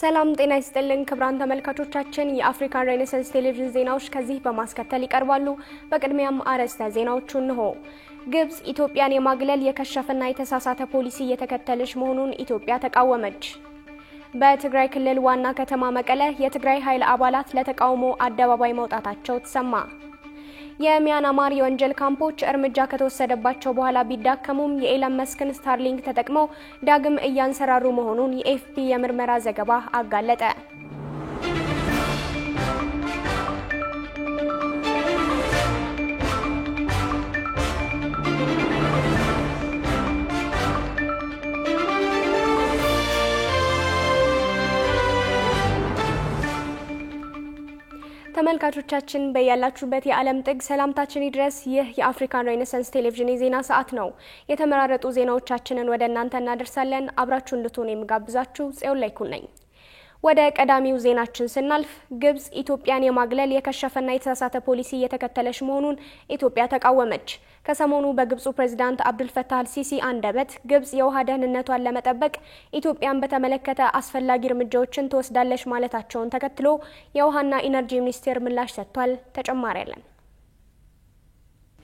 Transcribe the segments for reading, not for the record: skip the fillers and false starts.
ሰላም ጤና ይስጥልን ክብራን ተመልካቾቻችን የአፍሪካን ሬኔሳንስ ቴሌቪዥን ዜናዎች ከዚህ በማስከተል ይቀርባሉ። በቅድሚያም አርዕስተ ዜናዎቹን ነው። ግብጽ ኢትዮጵያን የማግለል የከሸፈና የተሳሳተ ፖሊሲ እየተከተለች መሆኑን ኢትዮጵያ ተቃወመች። በትግራይ ክልል ዋና ከተማ መቀለ የትግራይ ኃይል አባላት ለተቃውሞ አደባባይ መውጣታቸው ተሰማ። የሚያንማር የወንጀል ካምፖች እርምጃ ከተወሰደባቸው በኋላ ቢዳከሙም የኤለን መስክን ስታርሊንክ ተጠቅመው ዳግም እያንሰራሩ መሆኑን የኤፍፒ የምርመራ ዘገባ አጋለጠ። ተመልካቾቻችን በያላችሁበት የዓለም ጥግ ሰላምታችን ይድረስ። ይህ የአፍሪካን ሬኔሳንስ ቴሌቪዥን የዜና ሰዓት ነው። የተመራረጡ ዜናዎቻችንን ወደ እናንተ እናደርሳለን። አብራችሁን ልትሆኑ የምጋብዛችሁ ጽዮን ላይኩል ነኝ። ወደ ቀዳሚው ዜናችን ስናልፍ ግብጽ ኢትዮጵያን የማግለል የከሸፈና የተሳሳተ ፖሊሲ እየተከተለች መሆኑን ኢትዮጵያ ተቃወመች። ከሰሞኑ በግብጹ ፕሬዝዳንት አብዱልፈታህ አልሲሲ አንደበት ግብጽ የውሃ ደህንነቷን ለመጠበቅ ኢትዮጵያን በተመለከተ አስፈላጊ እርምጃዎችን ትወስዳለች ማለታቸውን ተከትሎ የውሃና ኢነርጂ ሚኒስቴር ምላሽ ሰጥቷል። ተጨማሪ ያለን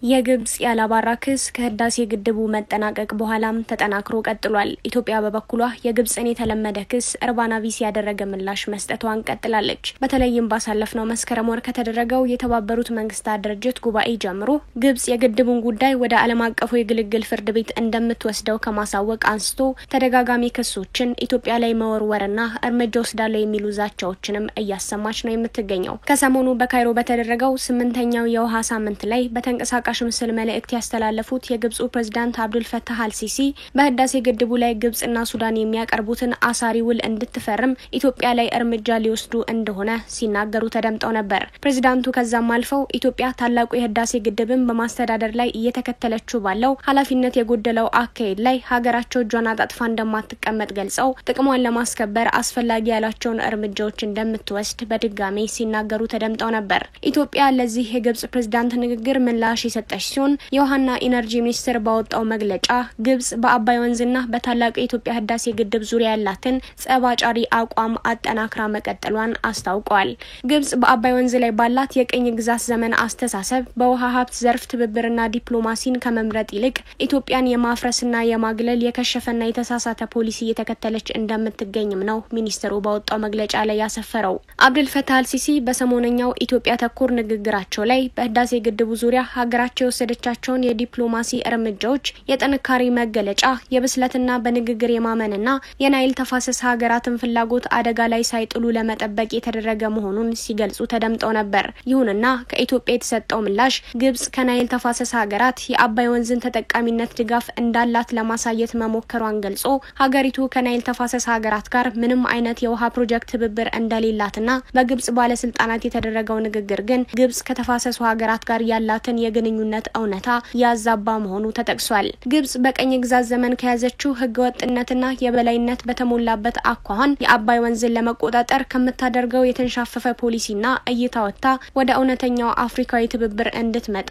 የግብጽ ያላባራ ክስ ከህዳሴ ግድቡ መጠናቀቅ በኋላም ተጠናክሮ ቀጥሏል። ኢትዮጵያ በበኩሏ የግብጽን የተለመደ ክስ እርባና ቢስ ያደረገ ምላሽ መስጠቷን ቀጥላለች። በተለይም ባሳለፍነው መስከረም ወር ከተደረገው የተባበሩት መንግስታት ድርጅት ጉባኤ ጀምሮ ግብጽ የግድቡን ጉዳይ ወደ ዓለም አቀፉ የግልግል ፍርድ ቤት እንደምትወስደው ከማሳወቅ አንስቶ ተደጋጋሚ ክሶችን ኢትዮጵያ ላይ መወርወርና እርምጃ ወስዳለው የሚሉ ዛቻዎችንም እያሰማች ነው የምትገኘው። ከሰሞኑ በካይሮ በተደረገው 8ኛው የውሃ ሳምንት ላይ በተንቀሳቃሽ ምስል መልእክት ያስተላለፉት የግብጹ ፕሬዝዳንት አብዱልፈታህ አልሲሲ በህዳሴ ግድቡ ላይ ግብጽና ሱዳን የሚያቀርቡትን አሳሪ ውል እንድትፈርም ኢትዮጵያ ላይ እርምጃ ሊወስዱ እንደሆነ ሲናገሩ ተደምጠው ነበር። ፕሬዝዳንቱ ከዛም አልፈው ኢትዮጵያ ታላቁ የህዳሴ ግድብን በማስተዳደር ላይ እየተከተለችው ባለው ኃላፊነት የጎደለው አካሄድ ላይ ሀገራቸው እጇን አጣጥፋ እንደማትቀመጥ ገልጸው ጥቅሟን ለማስከበር አስፈላጊ ያላቸውን እርምጃዎች እንደምትወስድ በድጋሚ ሲናገሩ ተደምጠው ነበር። ኢትዮጵያ ለዚህ የግብጽ ፕሬዝዳንት ንግግር ምላሽ ሰጠች ሲሆን የውሃና ኢነርጂ ሚኒስቴር ባወጣው መግለጫ ግብጽ በአባይ ወንዝና በታላቁ የኢትዮጵያ ህዳሴ ግድብ ዙሪያ ያላትን ጸባጫሪ አቋም አጠናክራ መቀጠሏን አስታውቋል። ግብጽ በአባይ ወንዝ ላይ ባላት የቅኝ ግዛት ዘመን አስተሳሰብ በውሃ ሀብት ዘርፍ ትብብርና ዲፕሎማሲን ከመምረጥ ይልቅ ኢትዮጵያን የማፍረስና የማግለል የከሸፈና የተሳሳተ ፖሊሲ እየተከተለች እንደምትገኝም ነው ሚኒስትሩ ባወጣው መግለጫ ላይ ያሰፈረው። አብዱልፈታህ አልሲሲ በሰሞነኛው ኢትዮጵያ ተኮር ንግግራቸው ላይ በህዳሴ ግድቡ ዙሪያ ሀገራቸው የወሰደቻቸውን የዲፕሎማሲ እርምጃዎች የጥንካሬ መገለጫ የብስለትና በንግግር የማመንና የናይል ተፋሰስ ሀገራትን ፍላጎት አደጋ ላይ ሳይጥሉ ለመጠበቅ የተደረገ መሆኑን ሲገልጹ ተደምጠው ነበር። ይሁንና ከኢትዮጵያ የተሰጠው ምላሽ ግብጽ ከናይል ተፋሰስ ሀገራት የአባይ ወንዝን ተጠቃሚነት ድጋፍ እንዳላት ለማሳየት መሞከሯን ገልጾ ሀገሪቱ ከናይል ተፋሰስ ሀገራት ጋር ምንም አይነት የውሃ ፕሮጀክት ትብብር እንደሌላትና በግብጽ ባለስልጣናት የተደረገው ንግግር ግን ግብጽ ከተፋሰሱ ሀገራት ጋር ያላትን የግንኙነት እውነታ ያዛባ መሆኑ ተጠቅሷል። ግብጽ በቀኝ ግዛት ዘመን ከያዘችው ህገወጥነትና የበላይነት በተሞላበት አኳኋን የአባይ ወንዝን ለመቆጣጠር ከምታደርገው የተንሻፈፈ ፖሊሲና እይታ ወጥታ ወደ እውነተኛው አፍሪካዊ ትብብር እንድትመጣ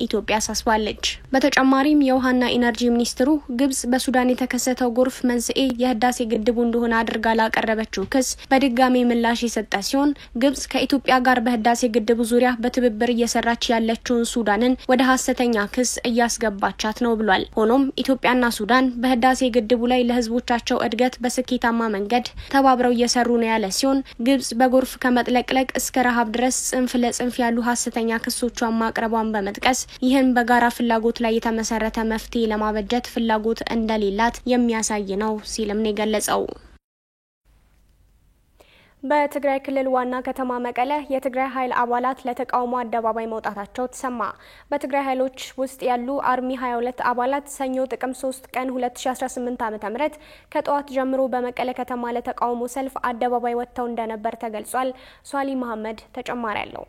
ኢትዮጵያ አሳስባለች። በተጨማሪም የውሃና ኢነርጂ ሚኒስትሩ ግብጽ በሱዳን የተከሰተው ጎርፍ መንስኤ የህዳሴ ግድቡ እንደሆነ አድርጋ ላቀረበችው ክስ በድጋሚ ምላሽ የሰጠ ሲሆን ግብጽ ከኢትዮጵያ ጋር በህዳሴ ግድቡ ዙሪያ በትብብር እየሰራች ያለችውን ሱዳንን ወደ ሐሰተኛ ክስ እያስገባቻት ነው ብሏል። ሆኖም ኢትዮጵያና ሱዳን በህዳሴ ግድቡ ላይ ለህዝቦቻቸው እድገት በስኬታማ መንገድ ተባብረው እየሰሩ ነው ያለ ሲሆን ግብጽ በጎርፍ ከመጥለቅለቅ እስከ ረሃብ ድረስ ጽንፍ ለጽንፍ ያሉ ሐሰተኛ ክሶቿን ማቅረቧን በመጥቀስ ይህን በጋራ ፍላጎት ላይ የተመሰረተ መፍትሄ ለማበጀት ፍላጎት እንደሌላት የሚያሳይ ነው ሲልም ነው የገለጸው። በትግራይ ክልል ዋና ከተማ መቀለ የትግራይ ኃይል አባላት ለተቃውሞ አደባባይ መውጣታቸው ተሰማ። በትግራይ ኃይሎች ውስጥ ያሉ አርሚ 22 አባላት ሰኞ ጥቅምት 3 ቀን 2018 ዓ.ም ከጠዋት ጀምሮ በመቀለ ከተማ ለተቃውሞ ሰልፍ አደባባይ ወጥተው እንደነበር ተገልጿል። ሷሊ መሐመድ ተጨማሪ አለው።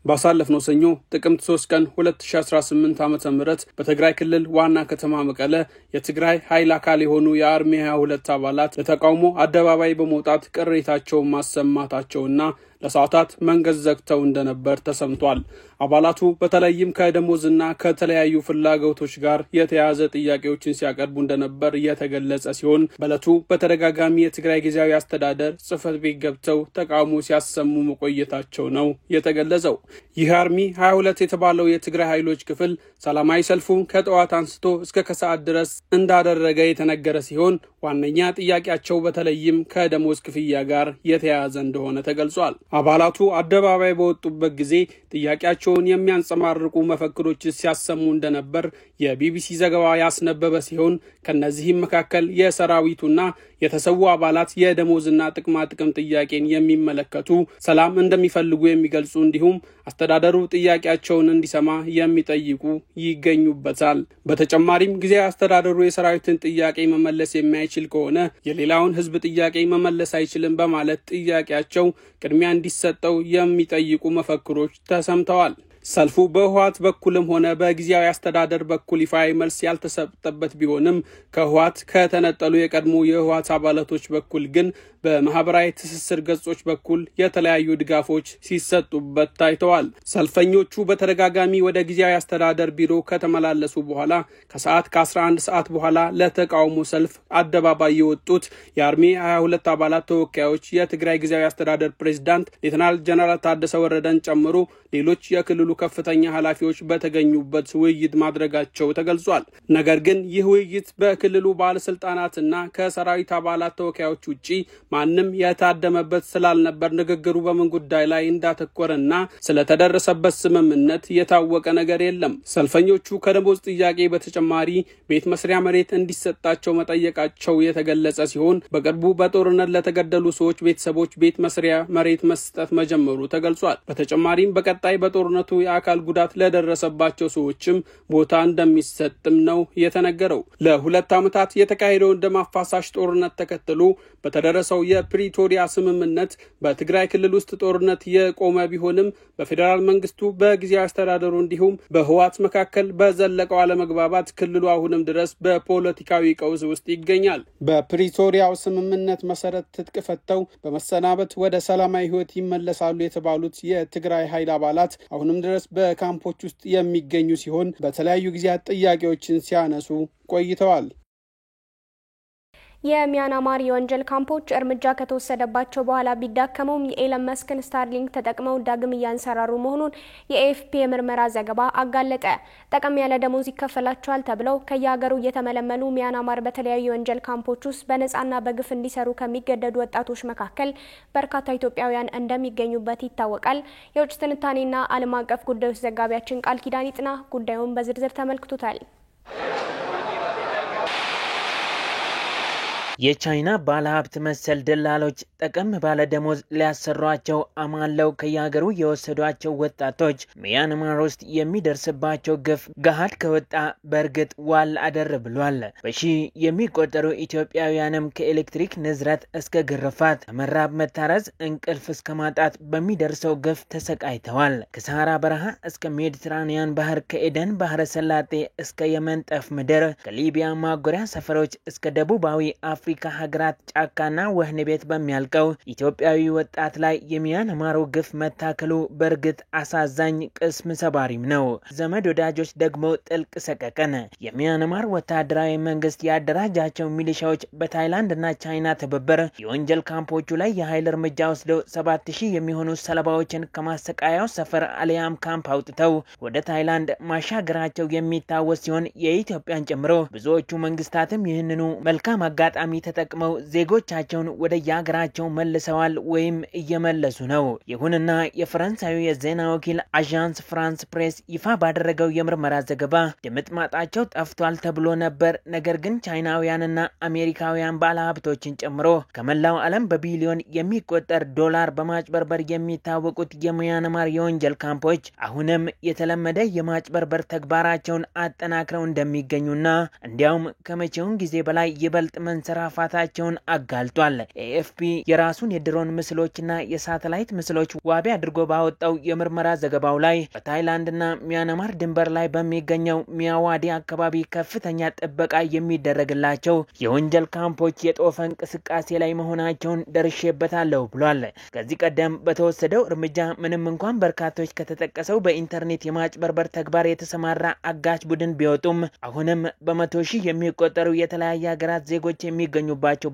ባሳለፍነው ሰኞ ጥቅምት 3 ቀን 2018 ዓ.ም በትግራይ ክልል ዋና ከተማ መቀለ የትግራይ ኃይል አካል የሆኑ የአርሚ 22 አባላት ለተቃውሞ አደባባይ በመውጣት ቅሬታቸውን ማሰማታቸውና ለሰዓታት መንገድ ዘግተው እንደነበር ተሰምቷል። አባላቱ በተለይም ከደሞዝና ከተለያዩ ፍላጎቶች ጋር የተያያዘ ጥያቄዎችን ሲያቀርቡ እንደነበር የተገለጸ ሲሆን በዕለቱ በተደጋጋሚ የትግራይ ጊዜያዊ አስተዳደር ጽሕፈት ቤት ገብተው ተቃውሞ ሲያሰሙ መቆየታቸው ነው የተገለጸው። ይህ አርሚ 22 የተባለው የትግራይ ኃይሎች ክፍል ሰላማዊ ሰልፉን ከጠዋት አንስቶ እስከ ከሰዓት ድረስ እንዳደረገ የተነገረ ሲሆን ዋነኛ ጥያቄያቸው በተለይም ከደሞዝ ክፍያ ጋር የተያያዘ እንደሆነ ተገልጿል። አባላቱ አደባባይ በወጡበት ጊዜ ጥያቄያቸውን የሚያንጸባርቁ መፈክሮች ሲያሰሙ እንደነበር የቢቢሲ ዘገባ ያስነበበ ሲሆን ከነዚህም መካከል የሰራዊቱና የተሰዉ አባላት የደሞዝና ጥቅማ ጥቅም ጥያቄን የሚመለከቱ ሰላም እንደሚፈልጉ የሚገልጹ እንዲሁም አስተዳደሩ ጥያቄያቸውን እንዲሰማ የሚጠይቁ ይገኙበታል። በተጨማሪም ጊዜያዊ አስተዳደሩ የሰራዊትን ጥያቄ መመለስ የማይችል ከሆነ የሌላውን ሕዝብ ጥያቄ መመለስ አይችልም በማለት ጥያቄያቸው ቅድሚያ እንዲሰጠው የሚጠይቁ መፈክሮች ተሰምተዋል። ሰልፉ በህወሓት በኩልም ሆነ በጊዜያዊ አስተዳደር በኩል ይፋዊ መልስ ያልተሰጠበት ቢሆንም ከህወሓት ከተነጠሉ የቀድሞ የህወሓት አባላቶች በኩል ግን በማህበራዊ ትስስር ገጾች በኩል የተለያዩ ድጋፎች ሲሰጡበት ታይተዋል። ሰልፈኞቹ በተደጋጋሚ ወደ ጊዜያዊ አስተዳደር ቢሮ ከተመላለሱ በኋላ ከሰዓት ከ11 ሰዓት በኋላ ለተቃውሞ ሰልፍ አደባባይ የወጡት የአርሚ 22 አባላት ተወካዮች የትግራይ ጊዜያዊ አስተዳደር ፕሬዝዳንት ሌተናል ጀነራል ታደሰ ወረደን ጨምሮ ሌሎች የክልሉ ከፍተኛ ኃላፊዎች በተገኙበት ውይይት ማድረጋቸው ተገልጿል። ነገር ግን ይህ ውይይት በክልሉ ባለስልጣናትና ከሰራዊት አባላት ተወካዮች ውጪ ማንም የታደመበት ስላልነበር ንግግሩ በምን ጉዳይ ላይ እንዳተኮረና ስለተደረሰበት ስምምነት የታወቀ ነገር የለም። ሰልፈኞቹ ከደሞዝ ጥያቄ በተጨማሪ ቤት መስሪያ መሬት እንዲሰጣቸው መጠየቃቸው የተገለጸ ሲሆን በቅርቡ በጦርነት ለተገደሉ ሰዎች ቤተሰቦች ቤት መስሪያ መሬት መስጠት መጀመሩ ተገልጿል። በተጨማሪም በቀጣይ በጦርነቱ የአካል ጉዳት ለደረሰባቸው ሰዎችም ቦታ እንደሚሰጥም ነው የተነገረው። ለ2 ዓመታት የተካሄደውን ደም አፋሳሽ ጦርነት ተከትሎ በተደረሰው የፕሪቶሪያ ስምምነት በትግራይ ክልል ውስጥ ጦርነት የቆመ ቢሆንም በፌደራል መንግስቱ በጊዜያዊ አስተዳደሩ እንዲሁም በህወሓት መካከል በዘለቀው አለመግባባት ክልሉ አሁንም ድረስ በፖለቲካዊ ቀውስ ውስጥ ይገኛል። በፕሪቶሪያው ስምምነት መሰረት ትጥቅ ፈተው በመሰናበት ወደ ሰላማዊ ህይወት ይመለሳሉ የተባሉት የትግራይ ኃይል አባላት አሁንም ድረስ በካምፖች ውስጥ የሚገኙ ሲሆን በተለያዩ ጊዜያት ጥያቄዎችን ሲያነሱ ቆይተዋል። የሚያናማር የወንጀል ካምፖች እርምጃ ከተወሰደባቸው በኋላ ቢዳከሙም የኤለን መስክን ስታርሊንክ ተጠቅመው ዳግም እያንሰራሩ መሆኑን የኤኤፍፒ የምርመራ ዘገባ አጋለጠ። ጠቀም ያለ ደሞዝ ይከፈላቸዋል ተብለው ከየሀገሩ እየተመለመሉ ሚያናማር በተለያዩ የወንጀል ካምፖች ውስጥ በነጻና በግፍ እንዲሰሩ ከሚገደዱ ወጣቶች መካከል በርካታ ኢትዮጵያውያን እንደሚገኙበት ይታወቃል። የውጭ ትንታኔና ዓለም አቀፍ ጉዳዮች ዘጋቢያችን ቃል ኪዳን ይጥና ጉዳዩን በዝርዝር ተመልክቶታል። የቻይና ባለሀብት መሰል ደላሎች ጠቀም ባለ ደሞዝ ሊያሰሯቸው አማለው ከያገሩ የወሰዷቸው ወጣቶች ሚያንማር ውስጥ የሚደርስባቸው ግፍ ገሃድ ከወጣ በርግጥ ዋል አደር ብሏል። በሺ የሚቆጠሩ ኢትዮጵያውያንም ከኤሌክትሪክ ንዝረት እስከ ግርፋት፣ ከመራብ መታረዝ፣ እንቅልፍ እስከ ማጣት በሚደርሰው ግፍ ተሰቃይተዋል። ከሰሃራ በረሃ እስከ ሜዲትራኒያን ባህር፣ ከኤደን ባህረ ሰላጤ እስከ የመን ጠፍ ምድር፣ ከሊቢያ ማጎሪያ ሰፈሮች እስከ ደቡባዊ አፍሪካ ሀገራት ጫካና ወህኒ ቤት በሚያልቀው ኢትዮጵያዊ ወጣት ላይ የሚያንማሩ ግፍ መታከሉ በርግጥ አሳዛኝ ቅስም ሰባሪም ነው። ዘመድ ወዳጆች ደግሞ ጥልቅ ሰቀቀን። የሚያንማር ወታደራዊ መንግስት ያደራጃቸው ሚሊሻዎች በታይላንድና ቻይና ትብብር የወንጀል ካምፖቹ ላይ የኃይል እርምጃ ወስደው 7000 የሚሆኑ ሰለባዎችን ከማሰቃያው ሰፈር አሊያም ካምፕ አውጥተው ወደ ታይላንድ ማሻገራቸው የሚታወስ ሲሆን የኢትዮጵያን ጨምሮ ብዙዎቹ መንግስታትም ይህንኑ መልካም አጋጣሚ ተጠቅመው ዜጎቻቸውን ወደ ያገራቸው መልሰዋል ወይም እየመለሱ ነው። ይሁንና የፈረንሳዩ የዜና ወኪል አዣንስ ፍራንስ ፕሬስ ይፋ ባደረገው የምርመራ ዘገባ ድምጥማጣቸው ጠፍቷል ተብሎ ነበር። ነገር ግን ቻይናውያንና አሜሪካውያን ባለሀብቶችን ጨምሮ ከመላው ዓለም በቢሊዮን የሚቆጠር ዶላር በማጭበርበር የሚታወቁት የሚያንማር የወንጀል ካምፖች አሁንም የተለመደ የማጭበርበር ተግባራቸውን አጠናክረው እንደሚገኙና እንዲያውም ከመቼውም ጊዜ በላይ ይበልጥ መንሰራ መስፋፋታቸውን አጋልጧል። ኤኤፍፒ የራሱን የድሮን ምስሎችና የሳተላይት ምስሎች ዋቢ አድርጎ ባወጣው የምርመራ ዘገባው ላይ በታይላንድና ሚያንማር ድንበር ላይ በሚገኘው ሚያዋዲ አካባቢ ከፍተኛ ጥበቃ የሚደረግላቸው የወንጀል ካምፖች የጦፈ እንቅስቃሴ ላይ መሆናቸውን ደርሼበታለሁ ብሏል። ከዚህ ቀደም በተወሰደው እርምጃ ምንም እንኳን በርካቶች ከተጠቀሰው በኢንተርኔት የማጭበርበር ተግባር የተሰማራ አጋች ቡድን ቢወጡም አሁንም በመቶ ሺህ የሚቆጠሩ የተለያየ ሀገራት ዜጎች የሚገኙባቸው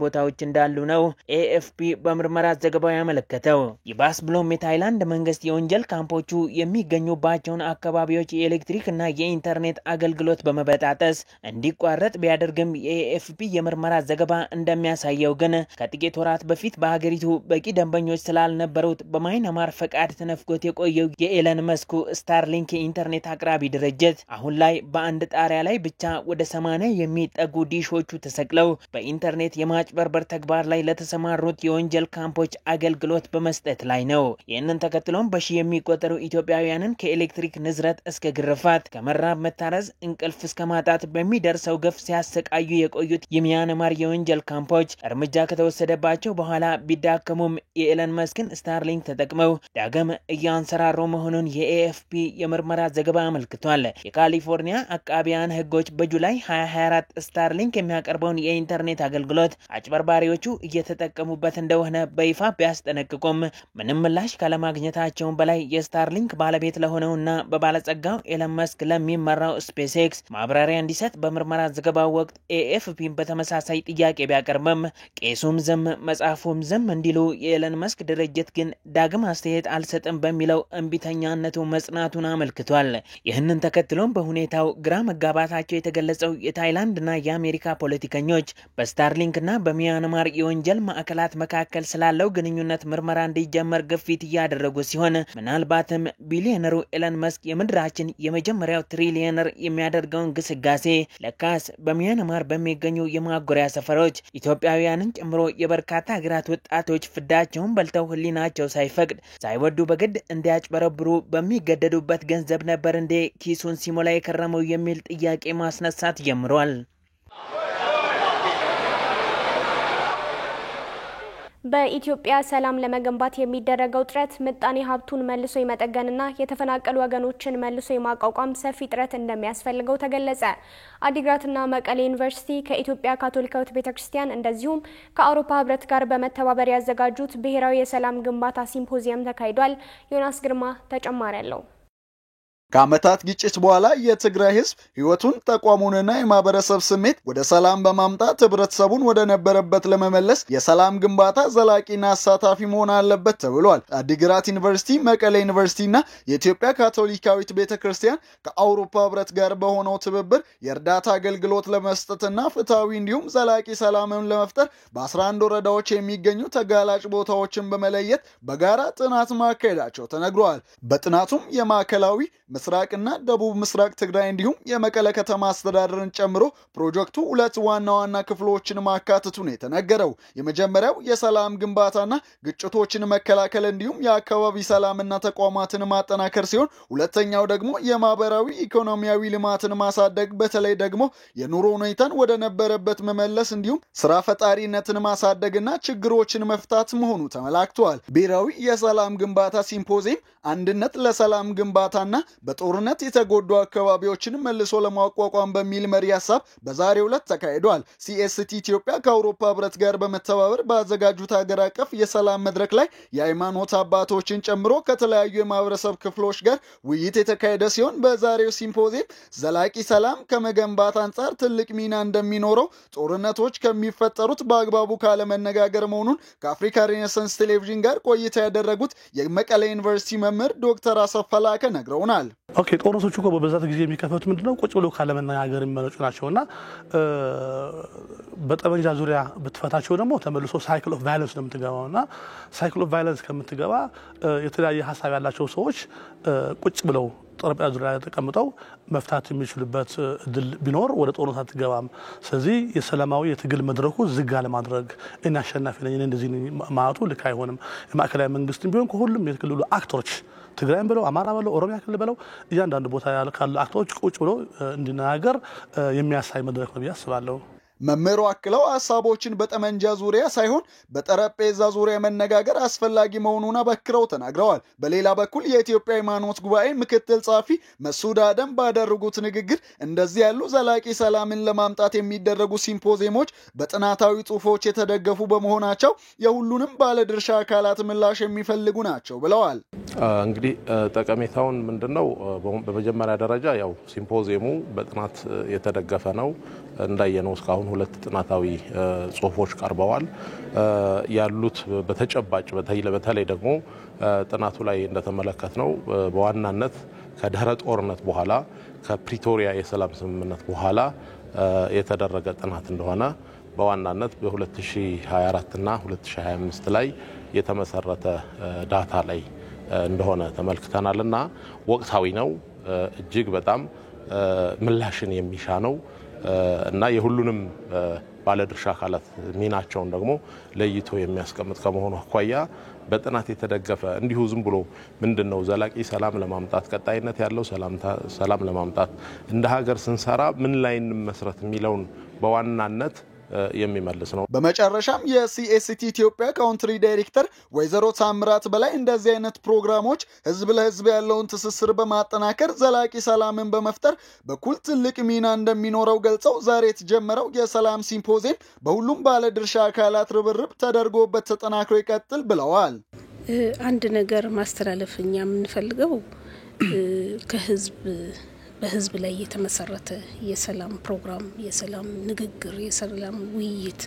ቦታዎች እንዳሉ ነው ኤኤፍፒ በምርመራ ዘገባው ያመለከተው። ይባስ ብሎም የታይላንድ መንግስት የወንጀል ካምፖቹ የሚገኙባቸውን አካባቢዎች የኤሌክትሪክ እና የኢንተርኔት አገልግሎት በመበጣጠስ እንዲቋረጥ ቢያደርግም የኤኤፍፒ የምርመራ ዘገባ እንደሚያሳየው ግን ከጥቂት ወራት በፊት በሀገሪቱ በቂ ደንበኞች ስላልነበሩት በማይናማር ፈቃድ ተነፍጎት የቆየው የኤለን መስኩ ስታርሊንክ የኢንተርኔት አቅራቢ ድርጅት አሁን ላይ በአንድ ጣሪያ ላይ ብቻ ወደ 80 የሚጠጉ ዲሾቹ ተሰቅለው በኢንተርኔት የማጭበርበር ተግባር ላይ ለተሰማሩት የወንጀል ካምፖች አገልግሎት በመስጠት ላይ ነው። ይህንን ተከትሎም በሺ የሚቆጠሩ ኢትዮጵያውያንን ከኤሌክትሪክ ንዝረት እስከ ግርፋት ከመራብ መታረዝ እንቅልፍ እስከ ማጣት በሚደርሰው ግፍ ሲያሰቃዩ የቆዩት የሚያንማር የወንጀል ካምፖች እርምጃ ከተወሰደባቸው በኋላ ቢዳከሙም የኤለን መስክን ስታርሊንክ ተጠቅመው ዳግም እያንሰራሩ መሆኑን የኤኤፍፒ የምርመራ ዘገባ አመልክቷል። የካሊፎርኒያ አቃቢያን ህጎች በጁላይ 2024 ስታርሊንክ የሚያቀርበውን የኢንተርኔት አገልግሎት አጭበርባሪዎቹ እየተጠቀሙበት እንደሆነ በይፋ ቢያስጠነቅቁም ምንም ምላሽ ካለማግኘታቸው በላይ የስታርሊንክ ባለቤት ለሆነውና በባለጸጋው ኤለን መስክ ለሚመራው ስፔስኤክስ ማብራሪያ እንዲሰጥ በምርመራ ዘገባው ወቅት ኤኤፍፒ በተመሳሳይ ጥያቄ ቢያቀርብም ቄሱም ዝም መጽሐፉም ዝም እንዲሉ የኤለን መስክ ድርጅት ግን ዳግም አስተያየት አልሰጥም በሚለው እንቢተኛነቱ መጽናቱን አመልክቷል። ይህንን ተከትሎም በሁኔታው ግራ መጋባታቸው የተገለጸው የታይላንድና የአሜሪካ ፖለቲከኞች በስታርሊንክና በሚያንማር የወንጀል ማዕከላት መካከል ስላለው ግንኙነት ምርመራ እንዲጀመር ግፊት እያደረጉ ሲሆን ምናልባትም ቢሊዮነሩ ኤለን መስክ የምድራችን የመጀመሪያው ትሪሊየነር የሚያደርገውን ግስጋሴ ለካስ በሚያንማር በሚገኙ የማጎሪያ ሰፈሮች ኢትዮጵያውያንን ጨምሮ የበርካታ ሀገራት ወጣቶች ፍዳቸውን በልተው ህሊናቸው ሳይፈቅድ ሳይወዱ በግድ እንዲያጭበረብሩ በሚገደዱበት ገንዘብ ነበር እንዴ ኪሱን ሲሞላ የከረመው የሚል ጥያቄ ማስነሳት ጀምሯል። በኢትዮጵያ ሰላም ለመገንባት የሚደረገው ጥረት ምጣኔ ሀብቱን መልሶ የመጠገንና የተፈናቀሉ ወገኖችን መልሶ የማቋቋም ሰፊ ጥረት እንደሚያስፈልገው ተገለጸ። አዲግራትና መቀሌ ዩኒቨርሲቲ ከኢትዮጵያ ካቶሊካዊት ቤተክርስቲያን እንደዚሁም ከአውሮፓ ህብረት ጋር በመተባበር ያዘጋጁት ብሔራዊ የሰላም ግንባታ ሲምፖዚየም ተካሂዷል። ዮናስ ግርማ ተጨማሪ አለው። ከዓመታት ግጭት በኋላ የትግራይ ህዝብ ህይወቱን ተቋሙንና የማህበረሰብ ስሜት ወደ ሰላም በማምጣት ህብረተሰቡን ወደ ነበረበት ለመመለስ የሰላም ግንባታ ዘላቂና አሳታፊ መሆን አለበት ተብሏል። አዲግራት ዩኒቨርሲቲ፣ መቀሌ ዩኒቨርሲቲና የኢትዮጵያ ካቶሊካዊት ቤተክርስቲያን ከአውሮፓ ህብረት ጋር በሆነው ትብብር የእርዳታ አገልግሎት ለመስጠትና ፍትሃዊ እንዲሁም ዘላቂ ሰላምን ለመፍጠር በ11 ወረዳዎች የሚገኙ ተጋላጭ ቦታዎችን በመለየት በጋራ ጥናት ማካሄዳቸው ተነግሯል። በጥናቱም የማዕከላዊ ምስራቅና ደቡብ ምስራቅ ትግራይ እንዲሁም የመቀለ ከተማ አስተዳደርን ጨምሮ ፕሮጀክቱ ሁለት ዋና ዋና ክፍሎችን ማካተቱ ነው የተነገረው። የመጀመሪያው የሰላም ግንባታና ግጭቶችን መከላከል እንዲሁም የአካባቢ ሰላምና ተቋማትን ማጠናከር ሲሆን ሁለተኛው ደግሞ የማህበራዊ ኢኮኖሚያዊ ልማትን ማሳደግ በተለይ ደግሞ የኑሮ ሁኔታን ወደ ነበረበት መመለስ እንዲሁም ስራ ፈጣሪነትን ማሳደግና ችግሮችን መፍታት መሆኑ ተመላክቷል። ብሔራዊ የሰላም ግንባታ ሲምፖዚየም አንድነት ለሰላም ግንባታና በጦርነት የተጎዱ አካባቢዎችን መልሶ ለማቋቋም በሚል መሪ ሐሳብ በዛሬው ዕለት ተካሂዷል። ሲኤስቲ ኢትዮጵያ ከአውሮፓ ህብረት ጋር በመተባበር ባዘጋጁት ሀገር አቀፍ የሰላም መድረክ ላይ የሃይማኖት አባቶችን ጨምሮ ከተለያዩ የማህበረሰብ ክፍሎች ጋር ውይይት የተካሄደ ሲሆን በዛሬው ሲምፖዚየም ዘላቂ ሰላም ከመገንባት አንጻር ትልቅ ሚና እንደሚኖረው ጦርነቶች ከሚፈጠሩት በአግባቡ ካለመነጋገር መሆኑን ከአፍሪካ ሬኔሳንስ ቴሌቪዥን ጋር ቆይታ ያደረጉት የመቀሌ ዩኒቨርሲቲ መምህር ዶክተር አሰፋ ላከ ነግረውናል። ኦኬ ጦርነቶቹ እኮ በብዛት ጊዜ የሚከፈቱት ምንድነው ቁጭ ብሎ ካለመነጋገር የሚመነጩ ናቸውና በጠመንጃ ዙሪያ በተፈታቸው ደግሞ ተመልሶ ሳይክል ኦፍ ቫዮለንስ ነው የምትገባውና ሳይክል ኦፍ ቫዮለንስ ከምትገባ የተለያየ ሐሳብ ያላቸው ሰዎች ቁጭ ብለው ጠረጴዛ ዙሪያ ተቀምጠው መፍታት የሚችሉበት እድል ቢኖር ወደ ጦርነት አትገባም። ስለዚህ የሰላማዊ የትግል መድረኩ ዝግ ለማድረግ እና አሸናፊ ነኝ እንደዚህ ማለቱ ልክ አይሆንም። የማዕከላዊ መንግስትም ቢሆን ከሁሉም የክልሉ አክተሮች ትግራይም ብለው አማራ ብለው ኦሮሚያ ክልል ብለው እያንዳንዱ ቦታ ያሉ አክተሮች ቁጭ ብለው እንዲናገር የሚያሳይ መድረክ ነው ብዬ አስባለሁ። መምህሩ አክለው ሀሳቦችን በጠመንጃ ዙሪያ ሳይሆን በጠረጴዛ ዙሪያ መነጋገር አስፈላጊ መሆኑን አበክረው ተናግረዋል። በሌላ በኩል የኢትዮጵያ ሃይማኖት ጉባኤ ምክትል ጸሐፊ መሱድ አደም ባደረጉት ንግግር እንደዚህ ያሉ ዘላቂ ሰላምን ለማምጣት የሚደረጉ ሲምፖዚየሞች በጥናታዊ ጽሑፎች የተደገፉ በመሆናቸው የሁሉንም ባለድርሻ አካላት ምላሽ የሚፈልጉ ናቸው ብለዋል። እንግዲህ ጠቀሜታውን ምንድነው? በመጀመሪያ ደረጃ ያው ሲምፖዚየሙ በጥናት የተደገፈ ነው። እንዳየነው እስካሁን 2 ጥናታዊ ጽሑፎች ቀርበዋል። ያሉት በተጨባጭ በተለይ ደግሞ ጥናቱ ላይ እንደተመለከትነው በዋናነት ከድህረ ጦርነት በኋላ ከፕሪቶሪያ የሰላም ስምምነት በኋላ የተደረገ ጥናት እንደሆነ በዋናነት በ2024 እና 2025 ላይ የተመሰረተ ዳታ ላይ እንደሆነ ተመልክተናልና ወቅታዊ ነው። እጅግ በጣም ምላሽን የሚሻ ነው እና የሁሉንም ባለድርሻ አካላት ሚናቸውን ደግሞ ለይቶ የሚያስቀምጥ ከመሆኑ አኳያ በጥናት የተደገፈ እንዲሁ ዝም ብሎ ምንድነው ዘላቂ ሰላም ለማምጣት ቀጣይነት ያለው ሰላም ለማምጣት እንደ ሀገር ስንሰራ ምን ላይ እንመስረት የሚለውን በዋናነት የሚመልስ ነው። በመጨረሻም የሲኤስቲ ኢትዮጵያ ካውንትሪ ዳይሬክተር ወይዘሮ ታምራት በላይ እንደዚህ አይነት ፕሮግራሞች ህዝብ ለህዝብ ያለውን ትስስር በማጠናከር ዘላቂ ሰላምን በመፍጠር በኩል ትልቅ ሚና እንደሚኖረው ገልጸው ዛሬ የተጀመረው የሰላም ሲምፖዚየም በሁሉም ባለድርሻ አካላት ርብርብ ተደርጎበት ተጠናክሮ ይቀጥል ብለዋል። አንድ ነገር ማስተላለፍ እኛ የምንፈልገው በህዝብ ላይ የተመሰረተ የሰላም ፕሮግራም፣ የሰላም ንግግር፣ የሰላም ውይይት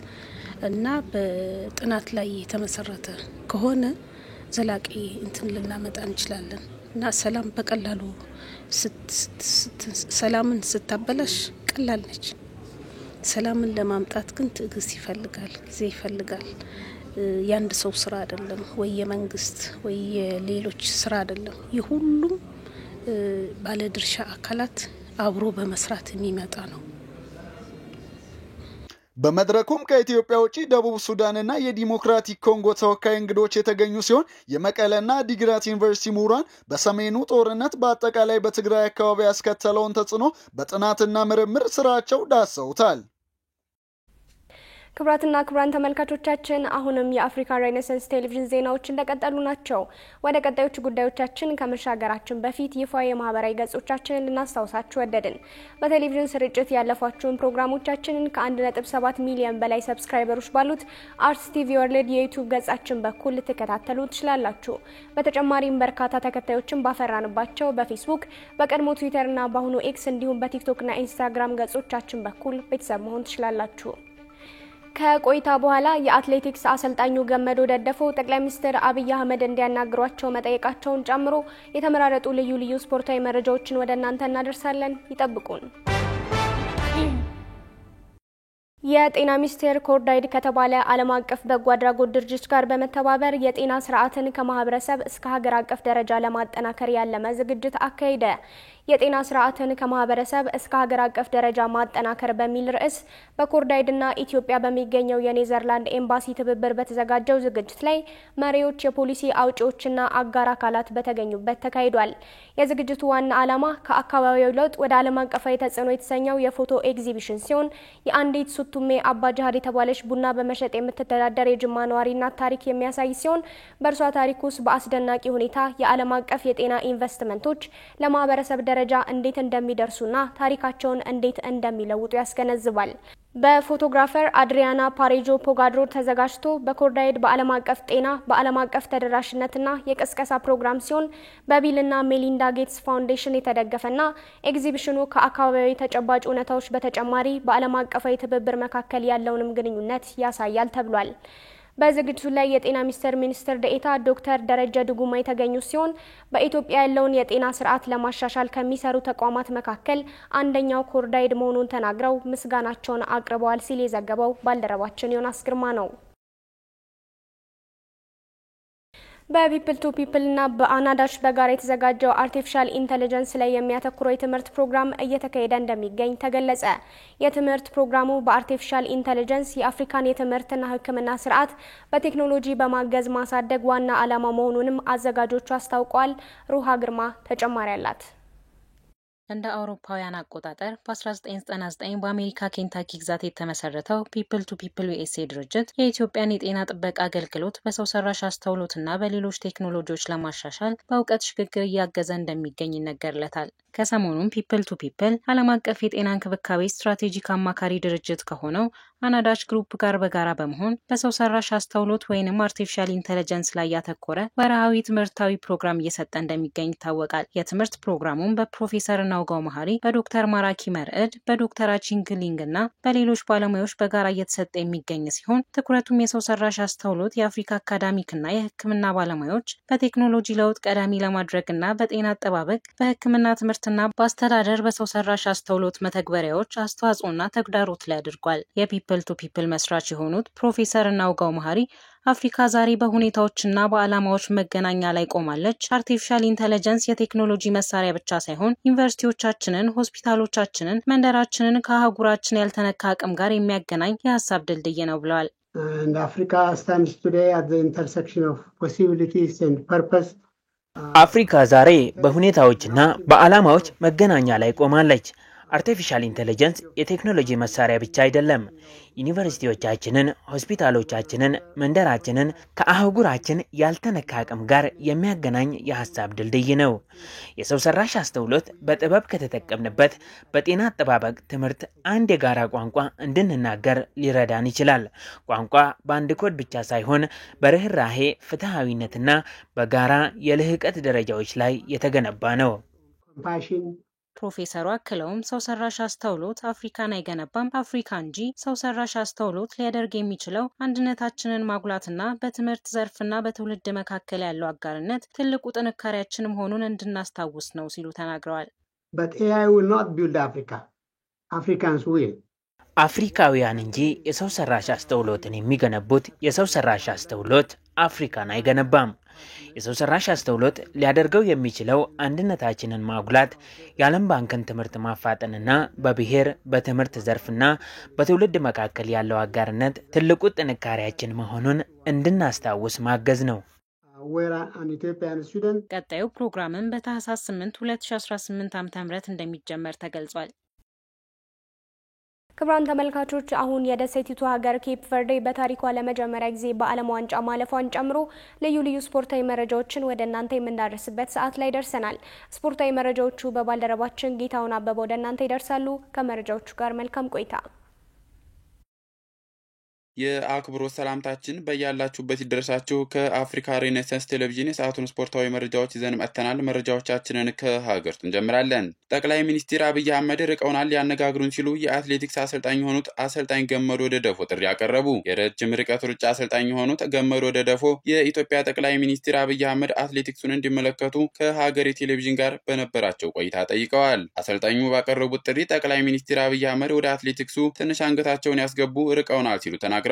እና በጥናት ላይ የተመሰረተ ከሆነ ዘላቂ ልናመጣ እንችላለን እና ሰላም በቀላሉ ሰላምን ስታበላሽ ቀላል ነች። ሰላምን ለማምጣት ግን ትዕግስት ይፈልጋል፣ ጊዜ ይፈልጋል። ያንድ ሰው ስራ አይደለም ወይ የመንግስት ወይ የሌሎች ስራ አይደለም። የሁሉም ባለድርሻ አካላት አብሮ በመስራት የሚመጣ ነው። በመድረኩም ከኢትዮጵያ ውጪ ደቡብ ሱዳንና የዲሞክራቲክ ኮንጎ ተወካይ እንግዶች የተገኙ ሲሆን የመቀለና ዲግራት ዩኒቨርሲቲ ምሁራን በሰሜኑ ጦርነት በአጠቃላይ በትግራይ አካባቢ ያስከተለውን ተጽዕኖ በጥናትና ምርምር ስራቸው ዳሰውታል። ክቡራትና ክቡራን ተመልካቾቻችን አሁንም የአፍሪካ ሬኔሳንስ ቴሌቪዥን ዜናዎች እንደቀጠሉ ናቸው። ወደ ቀጣዮቹ ጉዳዮቻችን ከመሻገራችን በፊት ይፋዊ የማህበራዊ ገጾቻችንን ልናስታውሳችሁ ወደድን። በቴሌቪዥን ስርጭት ያለፏችሁን ፕሮግራሞቻችንን ከ1.7 ሚሊዮን በላይ ሰብስክራይበሮች ባሉት አርትስ ቲቪ ወርልድ የዩቲዩብ ገጻችን በኩል ልትከታተሉ ትችላላችሁ። በተጨማሪም በርካታ ተከታዮችን ባፈራንባቸው በፌስቡክ፣ በቀድሞ ትዊተርና በአሁኑ ኤክስ እንዲሁም በቲክቶክና ኢንስታግራም ገጾቻችን በኩል ቤተሰብ መሆን ትችላላችሁ። ከቆይታ በኋላ የአትሌቲክስ አሰልጣኙ ገመዶ ደደፈው ጠቅላይ ሚኒስትር አብይ አህመድ እንዲያናግሯቸው መጠየቃቸውን ጨምሮ የተመራረጡ ልዩ ስፖርታዊ መረጃዎችን ወደ እናንተ እናደርሳለን። ይጠብቁን። የጤና ሚኒስቴር ኮርዳይድ ከተባለ ዓለም አቀፍ በጎ አድራጎት ድርጅት ጋር በመተባበር የጤና ስርዓትን ከማህበረሰብ እስከ ሀገር አቀፍ ደረጃ ለማጠናከር ያለመ ዝግጅት አካሄደ። የጤና ስርዓትን ከማህበረሰብ እስከ ሀገር አቀፍ ደረጃ ማጠናከር በሚል ርዕስ በኮርዳይድና ኢትዮጵያ በሚገኘው የኔዘርላንድ ኤምባሲ ትብብር በተዘጋጀው ዝግጅት ላይ መሪዎች፣ የፖሊሲ አውጪዎችና አጋር አካላት በተገኙበት ተካሂዷል። የዝግጅቱ ዋና ዓላማ ከአካባቢው ለውጥ ወደ ዓለም አቀፋዊ ተጽዕኖ የተሰኘው የፎቶ ኤግዚቢሽን ሲሆን የአንዲት ሱቱሜ አባጃሃድ የተባለች ቡና በመሸጥ የምትተዳደር የጅማ ነዋሪና ታሪክ የሚያሳይ ሲሆን በእርሷ ታሪክ ውስጥ በአስደናቂ ሁኔታ የዓለም አቀፍ የጤና ኢንቨስትመንቶች ለማህበረሰብ ደረጃ እንዴት እንደሚደርሱና ታሪካቸውን እንዴት እንደሚለውጡ ያስገነዝባል። በፎቶግራፈር አድሪያና ፓሬጆ ፖጋድሮ ተዘጋጅቶ በኮርዳይድ በዓለም አቀፍ ጤና በዓለም አቀፍ ተደራሽነትና የቅስቀሳ ፕሮግራም ሲሆን በቢልና ሜሊንዳ ጌትስ ፋውንዴሽን የተደገፈና ኤግዚቢሽኑ ከአካባቢያዊ ተጨባጭ እውነታዎች በተጨማሪ በዓለም አቀፋዊ ትብብር መካከል ያለውንም ግንኙነት ያሳያል ተብሏል። በዝግጅቱ ላይ የጤና ሚኒስትር ደኤታ ዶክተር ደረጀ ድጉማ የተገኙ ሲሆን በኢትዮጵያ ያለውን የጤና ስርዓት ለማሻሻል ከሚሰሩ ተቋማት መካከል አንደኛው ኮርዳይድ መሆኑን ተናግረው ምስጋናቸውን አቅርበዋል ሲል የዘገበው ባልደረባችን ዮናስ ግርማ ነው። በፒፕል ቱ ፒፕል እና በአናዳሽ በጋራ የተዘጋጀው አርቲፊሻል ኢንተለጀንስ ላይ የሚያተኩረው የትምህርት ፕሮግራም እየተካሄደ እንደሚገኝ ተገለጸ። የትምህርት ፕሮግራሙ በአርቲፊሻል ኢንተለጀንስ የአፍሪካን የትምህርትና ሕክምና ስርዓት በቴክኖሎጂ በማገዝ ማሳደግ ዋና ዓላማ መሆኑንም አዘጋጆቹ አስታውቀዋል። ሩሃ ግርማ ተጨማሪ አላት። እንደ አውሮፓውያን አቆጣጠር በ1999 በአሜሪካ ኬንታኪ ግዛት የተመሰረተው ፒፕል ቱ ፒፕል ዩኤስኤ ድርጅት የኢትዮጵያን የጤና ጥበቃ አገልግሎት በሰው ሰራሽ አስተውሎትና በሌሎች ቴክኖሎጂዎች ለማሻሻል በእውቀት ሽግግር እያገዘ እንደሚገኝ ይነገርለታል። ከሰሞኑም ፒፕል ቱ ፒፕል ዓለም አቀፍ የጤና እንክብካቤ ስትራቴጂክ አማካሪ ድርጅት ከሆነው አናዳች ግሩፕ ጋር በጋራ በመሆን በሰው ሰራሽ አስተውሎት ወይንም አርቲፊሻል ኢንተለጀንስ ላይ ያተኮረ ወርሃዊ ትምህርታዊ ፕሮግራም እየሰጠ እንደሚገኝ ይታወቃል። የትምህርት ፕሮግራሙን በፕሮፌሰር ናውጋው መሐሪ፣ በዶክተር ማራኪ መርዕድ፣ በዶክተር አቺንግሊንግ እና በሌሎች ባለሙያዎች በጋራ እየተሰጠ የሚገኝ ሲሆን ትኩረቱም የሰው ሰራሽ አስተውሎት የአፍሪካ አካዳሚክ እና የሕክምና ባለሙያዎች በቴክኖሎጂ ለውጥ ቀዳሚ ለማድረግና በጤና አጠባበቅ በሕክምና ትምህርትና በአስተዳደር በሰው ሰራሽ አስተውሎት መተግበሪያዎች አስተዋጽኦና ተግዳሮት ላይ አድርጓል። የፒፕል ቱ ፒፕል መስራች የሆኑት ፕሮፌሰር ናውጋው መሐሪ አፍሪካ ዛሬ በሁኔታዎችና በዓላማዎች መገናኛ ላይ ቆማለች። አርቲፊሻል ኢንተለጀንስ የቴክኖሎጂ መሳሪያ ብቻ ሳይሆን ዩኒቨርሲቲዎቻችንን፣ ሆስፒታሎቻችንን፣ መንደራችንን ከአህጉራችን ያልተነካ አቅም ጋር የሚያገናኝ የሀሳብ ድልድይ ነው ብለዋል። Africa stands today at the intersection of possibilities and purpose. አፍሪካ ዛሬ በሁኔታዎችና በዓላማዎች መገናኛ ላይ ቆማለች። አርቲፊሻል ኢንተለጀንስ የቴክኖሎጂ መሳሪያ ብቻ አይደለም። ዩኒቨርሲቲዎቻችንን፣ ሆስፒታሎቻችንን፣ መንደራችንን ከአህጉራችን ያልተነካ አቅም ጋር የሚያገናኝ የሀሳብ ድልድይ ነው። የሰው ሰራሽ አስተውሎት በጥበብ ከተጠቀምንበት በጤና አጠባበቅ ትምህርት አንድ የጋራ ቋንቋ እንድንናገር ሊረዳን ይችላል። ቋንቋ በአንድ ኮድ ብቻ ሳይሆን በርህራሄ፣ ፍትሃዊነትና በጋራ የልህቀት ደረጃዎች ላይ የተገነባ ነው። ፕሮፌሰሩ አክለውም ሰው ሰራሽ አስተውሎት አፍሪካን አይገነባም፣ አፍሪካ እንጂ ሰው ሰራሽ አስተውሎት ሊያደርግ የሚችለው አንድነታችንን ማጉላትና በትምህርት ዘርፍና በትውልድ መካከል ያለው አጋርነት ትልቁ ጥንካሬያችን መሆኑን እንድናስታውስ ነው ሲሉ ተናግረዋል። But AI will not build Africa. Africans will. አፍሪካውያን እንጂ የሰው ሰራሽ አስተውሎትን የሚገነቡት የሰው ሰራሽ አስተውሎት አፍሪካን አይገነባም። የሰው ሰራሽ አስተውሎት ሊያደርገው የሚችለው አንድነታችንን ማጉላት፣ የዓለም ባንክን ትምህርት ማፋጠንና በብሔር በትምህርት ዘርፍና በትውልድ መካከል ያለው አጋርነት ትልቁ ጥንካሬያችን መሆኑን እንድናስታውስ ማገዝ ነው። ቀጣዩ ፕሮግራምን በታህሳስ 8 2018 ዓ.ም እንደሚጀመር ተገልጿል። ክቡራን ተመልካቾች አሁን የደሴቲቱ ሀገር ኬፕ ቨርዴ በታሪኳ ለመጀመሪያ ጊዜ በዓለም ዋንጫ ማለፏን ጨምሮ ልዩ ልዩ ስፖርታዊ መረጃዎችን ወደ እናንተ የምናደርስበት ሰዓት ላይ ደርሰናል። ስፖርታዊ መረጃዎቹ በባልደረባችን ጌታውን አበበ ወደ እናንተ ይደርሳሉ። ከመረጃዎቹ ጋር መልካም ቆይታ። የአክብሮት ሰላምታችን በያላችሁበት ይደርሳችሁ። ከአፍሪካ ሬኔሳንስ ቴሌቪዥን የሰዓቱን ስፖርታዊ መረጃዎች ይዘን መጥተናል። መረጃዎቻችንን ከሀገር ውስጥ እንጀምራለን። ጠቅላይ ሚኒስትር አብይ አህመድ ርቀውናል ያነጋግሩን ሲሉ የአትሌቲክስ አሰልጣኝ የሆኑት አሰልጣኝ ገመዶ ደደፎ ጥሪ ያቀረቡ። የረጅም ርቀት ሩጫ አሰልጣኝ የሆኑት ገመዶ ደደፎ የኢትዮጵያ ጠቅላይ ሚኒስትር አብይ አህመድ አትሌቲክሱን እንዲመለከቱ ከሀገሬ ቴሌቪዥን ጋር በነበራቸው ቆይታ ጠይቀዋል። አሰልጣኙ ባቀረቡት ጥሪ ጠቅላይ ሚኒስትር አብይ አህመድ ወደ አትሌቲክሱ ትንሽ አንገታቸውን ያስገቡ ርቀውናል ሲሉ ተናግረዋል።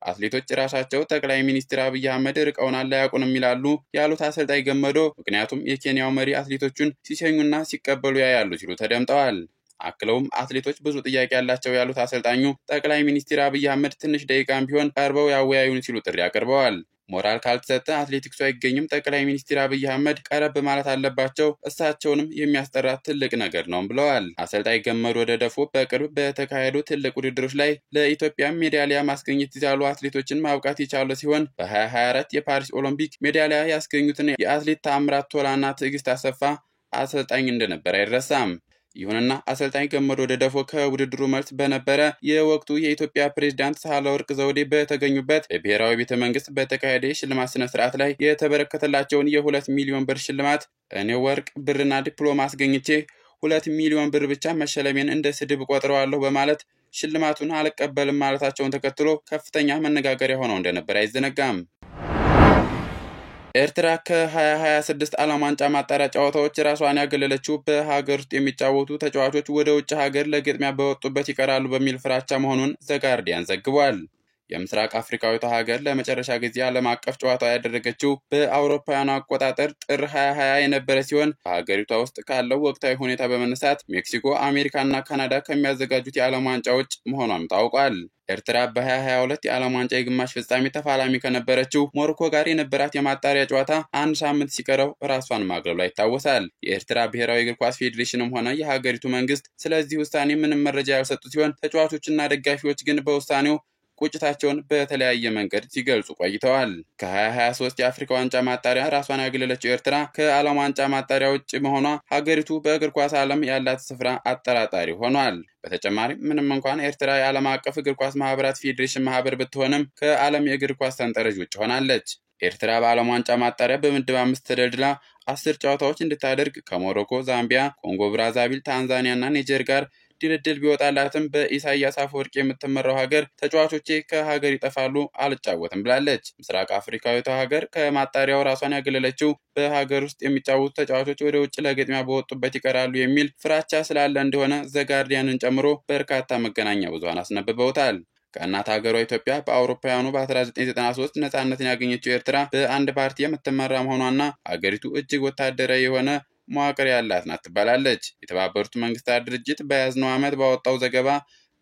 አትሌቶች ራሳቸው ጠቅላይ ሚኒስትር አብይ አህመድ ርቀውናል ላያውቁንም ይላሉ ያሉት አሰልጣኝ ገመዶ ምክንያቱም የኬንያው መሪ አትሌቶቹን ሲሸኙና ሲቀበሉ ያያሉ ሲሉ ተደምጠዋል። አክለውም አትሌቶች ብዙ ጥያቄ ያላቸው ያሉት አሰልጣኙ ጠቅላይ ሚኒስትር አብይ አህመድ ትንሽ ደቂቃም ቢሆን ቀርበው ያወያዩን ሲሉ ጥሪ አቅርበዋል። ሞራል ካልተሰጠ አትሌቲክሱ አይገኝም። ጠቅላይ ሚኒስትር አብይ አህመድ ቀረብ ማለት አለባቸው። እሳቸውንም የሚያስጠራ ትልቅ ነገር ነው ብለዋል። አሰልጣኝ ገመዶ ደደፎ በቅርብ በተካሄዱ ትልቅ ውድድሮች ላይ ለኢትዮጵያ ሜዳሊያ ማስገኘት ያሉ አትሌቶችን ማብቃት የቻለ ሲሆን በ2024 የፓሪስ ኦሎምፒክ ሜዳሊያ ያስገኙትን የአትሌት ታምራት ቶላና ትዕግስት አሰፋ አሰልጣኝ እንደነበር አይረሳም። ይሁንና አሰልጣኝ ገመዶ ደደፎ ከውድድሩ መልስ በነበረ የወቅቱ የኢትዮጵያ ፕሬዝዳንት ሳህለወርቅ ዘውዴ በተገኙበት በብሔራዊ ቤተ መንግስት በተካሄደ የሽልማት ስነ ስርዓት ላይ የተበረከተላቸውን የ2 ሚሊዮን ብር ሽልማት እኔ ወርቅ ብርና ዲፕሎማ አስገኝቼ 2 ሚሊዮን ብር ብቻ መሸለሜን እንደ ስድብ ቆጥረዋለሁ በማለት ሽልማቱን አልቀበልም ማለታቸውን ተከትሎ ከፍተኛ መነጋገሪያ ሆነው እንደነበር አይዘነጋም። ኤርትራ ከ2026 ዓለም ዋንጫ ማጣሪያ ጨዋታዎች ራሷን ያገለለችው በሀገር ውስጥ የሚጫወቱ ተጫዋቾች ወደ ውጭ ሀገር ለግጥሚያ በወጡበት ይቀራሉ በሚል ፍራቻ መሆኑን ዘጋርዲያን ዘግቧል። የምስራቅ አፍሪካዊቷ ሀገር ለመጨረሻ ጊዜ ዓለም አቀፍ ጨዋታ ያደረገችው በአውሮፓውያኑ አቆጣጠር ጥር 2020 የነበረ ሲሆን በሀገሪቷ ውስጥ ካለው ወቅታዊ ሁኔታ በመነሳት ሜክሲኮ፣ አሜሪካና ካናዳ ከሚያዘጋጁት የዓለም ዋንጫ ውጭ መሆኗም ታውቋል። ኤርትራ በ2022 የዓለም ዋንጫ የግማሽ ፍጻሜ ተፋላሚ ከነበረችው ሞሮኮ ጋር የነበራት የማጣሪያ ጨዋታ አንድ ሳምንት ሲቀረው ራሷን ማግለሏ ይታወሳል። የኤርትራ ብሔራዊ እግር ኳስ ፌዴሬሽንም ሆነ የሀገሪቱ መንግስት ስለዚህ ውሳኔ ምንም መረጃ ያልሰጡ ሲሆን ተጫዋቾችና ደጋፊዎች ግን በውሳኔው ቁጭታቸውን በተለያየ መንገድ ሲገልጹ ቆይተዋል። ከ2023 የአፍሪካ ዋንጫ ማጣሪያ ራሷን ያገለለችው ኤርትራ ከዓለም ዋንጫ ማጣሪያ ውጭ መሆኗ ሀገሪቱ በእግር ኳስ ዓለም ያላት ስፍራ አጠራጣሪ ሆኗል። በተጨማሪም ምንም እንኳን ኤርትራ የዓለም አቀፍ እግር ኳስ ማህበራት ፌዴሬሽን ማህበር ብትሆንም ከዓለም የእግር ኳስ ሰንጠረዥ ውጭ ሆናለች። ኤርትራ በዓለም ዋንጫ ማጣሪያ በምድብ 5 ተደልድላ 10 ጨዋታዎች እንድታደርግ ከሞሮኮ፣ ዛምቢያ፣ ኮንጎ ብራዛቪል፣ ታንዛኒያና ኒጀር ጋር ድልድል ቢወጣላትም በኢሳያስ አፈወርቂ የምትመራው ሀገር ተጫዋቾቼ ከሀገር ይጠፋሉ አልጫወትም ብላለች። ምስራቅ አፍሪካዊቷ ሀገር ከማጣሪያው ራሷን ያገለለችው በሀገር ውስጥ የሚጫወቱ ተጫዋቾች ወደ ውጭ ለግጥሚያ በወጡበት ይቀራሉ የሚል ፍራቻ ስላለ እንደሆነ ዘጋርዲያንን ጨምሮ በርካታ መገናኛ ብዙሃን አስነብበውታል። ከእናት ሀገሯ ኢትዮጵያ በአውሮፓውያኑ በ1993 ነጻነትን ያገኘችው ኤርትራ በአንድ ፓርቲ የምትመራ መሆኗና ሀገሪቱ እጅግ ወታደራዊ የሆነ መዋቅር ያላት ናት ትባላለች። የተባበሩት መንግስታት ድርጅት በያዝነው ዓመት ባወጣው ዘገባ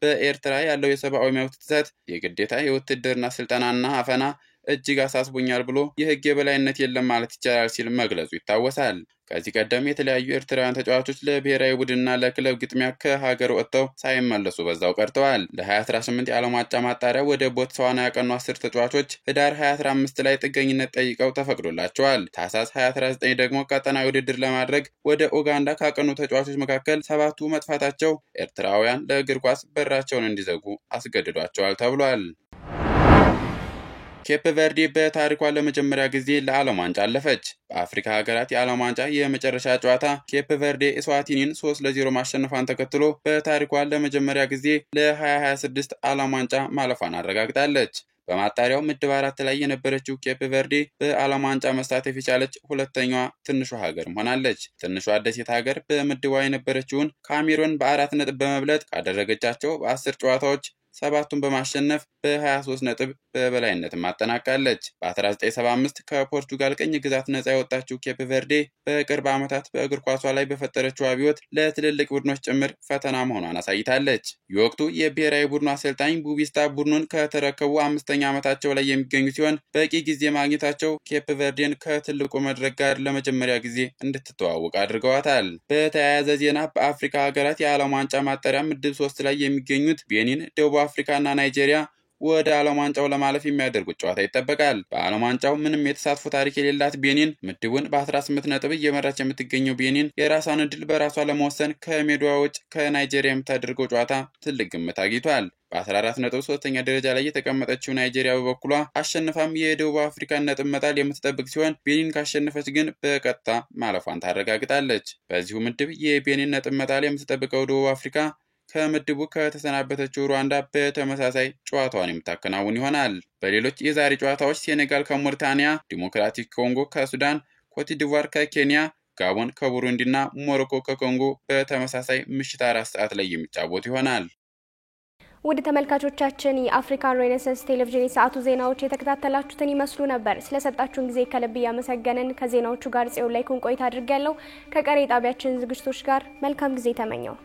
በኤርትራ ያለው የሰብአዊ መብት ጥሰት፣ የግዴታ የውትድርና ስልጠናና አፈና እጅግ አሳስቦኛል ብሎ የህግ የበላይነት የለም ማለት ይቻላል ሲል መግለጹ ይታወሳል። ከዚህ ቀደም የተለያዩ ኤርትራውያን ተጫዋቾች ለብሔራዊ ቡድንና ለክለብ ግጥሚያ ከሀገር ወጥተው ሳይመለሱ በዛው ቀርተዋል። ለ2018 የዓለም ዋንጫ ማጣሪያ ወደ ቦትስዋና ያቀኑ 10 ተጫዋቾች ህዳር 2015 ላይ ጥገኝነት ጠይቀው ተፈቅዶላቸዋል። ታህሳስ 2019 ደግሞ ቀጠናዊ ውድድር ለማድረግ ወደ ኡጋንዳ ካቀኑ ተጫዋቾች መካከል 7ቱ መጥፋታቸው ኤርትራውያን ለእግር ኳስ በራቸውን እንዲዘጉ አስገድዷቸዋል ተብሏል። ኬፕ ቨርዴ በታሪኳ ለመጀመሪያ ጊዜ ለዓለም ዋንጫ አለፈች። በአፍሪካ ሀገራት የዓለም ዋንጫ የመጨረሻ ጨዋታ ኬፕ ቨርዴ እስዋቲኒን 3-0 ማሸነፏን ተከትሎ በታሪኳ ለመጀመሪያ ጊዜ ለ2026 ዓለም ዋንጫ ማለፏን አረጋግጣለች። በማጣሪያው ምድብ 4 ላይ የነበረችው ኬፕ ቨርዴ በዓለም ዋንጫ መሳተፍ የቻለች ሁለተኛዋ ትንሿ ሀገርም ሆናለች። ትንሿ ደሴት ሀገር በምድቧ የነበረችውን ካሜሮን በ4 ነጥብ በመብለጥ ካደረገቻቸው በ10 ጨዋታዎች 7ቱን በማሸነፍ በ23 ነጥብ በበላይነት ማጠናቃለች። በ1975 ከፖርቱጋል ቅኝ ግዛት ነጻ የወጣችው ኬፕ ቨርዴ በቅርብ ዓመታት በእግር ኳሷ ላይ በፈጠረችው አብዮት ለትልልቅ ቡድኖች ጭምር ፈተና መሆኗን አሳይታለች። የወቅቱ የብሔራዊ ቡድኑ አሰልጣኝ ቡቢስታ ቡድኑን ከተረከቡ 5ኛ ዓመታቸው ላይ የሚገኙ ሲሆን በቂ ጊዜ ማግኘታቸው ኬፕ ቨርዴን ከትልቁ መድረክ ጋር ለመጀመሪያ ጊዜ እንድትተዋወቅ አድርገዋታል። በተያያዘ ዜና በአፍሪካ ሀገራት የዓለም ዋንጫ ማጣሪያ ምድብ 3 ላይ የሚገኙት ቤኒን፣ ደቡብ አፍሪካና ናይጄሪያ ወደ ዓለም ዋንጫው ለማለፍ የሚያደርጉት ጨዋታ ይጠበቃል። በዓለም ዋንጫው ምንም የተሳትፎ ታሪክ የሌላት ቤኒን ምድቡን በ18 ነጥብ እየመራች የምትገኘው ቤኒን የራሷን ዕድል በራሷ ለመወሰን ከሜዳዋ ውጭ ከናይጄሪያ የምታደርገው ጨዋታ ትልቅ ግምት አግኝቷል። በ14 ነጥብ 3ኛ ደረጃ ላይ የተቀመጠችው ናይጄሪያ በበኩሏ አሸንፋም የደቡብ አፍሪካን ነጥብ መጣል የምትጠብቅ ሲሆን ቤኒን ካሸነፈች ግን በቀጥታ ማለፏን ታረጋግጣለች። በዚሁ ምድብ የቤኒን ነጥብ መጣል የምትጠብቀው ደቡብ አፍሪካ ከምድቡ ከተሰናበተችው ሩዋንዳ በተመሳሳይ ጨዋታዋን የምታከናውን ይሆናል። በሌሎች የዛሬ ጨዋታዎች ሴኔጋል ከሞሪታኒያ፣ ዲሞክራቲክ ኮንጎ ከሱዳን፣ ኮትዲቯር ከኬንያ፣ ጋቦን ከቡሩንዲና ሞሮኮ ከኮንጎ በተመሳሳይ ምሽት 4 ሰዓት ላይ የሚጫወቱ ይሆናል። ውድ ተመልካቾቻችን የአፍሪካን ሬኔሳንስ ቴሌቪዥን የሰዓቱ ዜናዎች የተከታተላችሁትን ይመስሉ ነበር። ስለሰጣችሁን ጊዜ ከልብ ያመሰገንን። ከዜናዎቹ ጋር ጽዮን ላይ ቆይታ አድርጌያለሁ። ከቀሪ ጣቢያችን ዝግጅቶች ጋር መልካም ጊዜ ተመኘው።